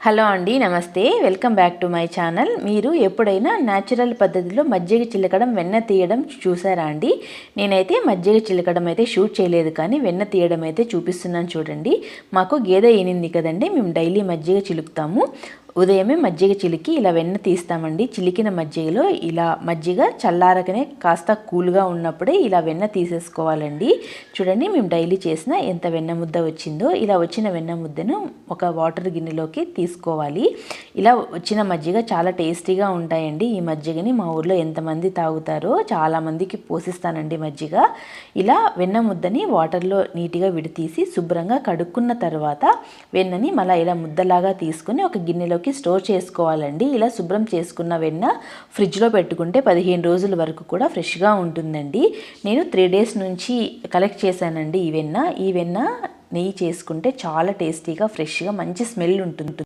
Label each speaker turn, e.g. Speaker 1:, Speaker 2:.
Speaker 1: Hello అండి, నమస్తే. Welcome back to my channel. మీరు ఎప్పుడైనా న్యాచురల్ పద్ధతిలో మజ్జిగ చిలకడం, వెన్న తీయడం చూసారా అండి? నేనైతే మజ్జిగ చిలకడం అయితే షూట్ చేయలేదు, కానీ వెన్న తీయడం అయితే చూపిస్తున్నాను చూడండి. మాకు గేదె ఈనింది కదండి, మేము డైలీ మజ్జిగ చిలుకుతాము. ఉదయమే మజ్జిగ చిలికి ఇలా వెన్న తీస్తామండి. చిలికిన మజ్జిగలో ఇలా మజ్జిగ చల్లారకనే కాస్త కూల్గా ఉన్నప్పుడే ఇలా వెన్న తీసేసుకోవాలండి. చూడండి, మేము డైలీ చేసిన ఎంత వెన్న ముద్ద వచ్చిందో. ఇలా వచ్చిన వెన్న ముద్దను ఒక వాటర్ గిన్నెలోకి తీసుకోవాలి. ఇలా వచ్చిన మజ్జిగ చాలా టేస్టీగా ఉంటాయండి. ఈ మజ్జిగని మా ఊర్లో ఎంతమంది తాగుతారో చాలామందికి పోసిస్తానండి మజ్జిగ. ఇలా వెన్న ముద్దని వాటర్లో నీట్గా విడితీసి శుభ్రంగా కడుక్కున్న తర్వాత వెన్నని మళ్ళీ ఇలా ముద్దలాగా తీసుకొని ఒక గిన్నెలోకి స్టోర్ చేసుకోవాలండి. ఇలా శుభ్రం చేసుకున్న వెన్న ఫ్రిడ్జ్లో పెట్టుకుంటే 15 రోజుల వరకు కూడా ఫ్రెష్గా ఉంటుందండి. నేను 3 డేస్ నుంచి కలెక్ట్ చేశానండి ఈ వెన్న. నెయ్యి చేసుకుంటే చాలా టేస్టీగా, ఫ్రెష్గా, మంచి స్మెల్ ఉంటుంది.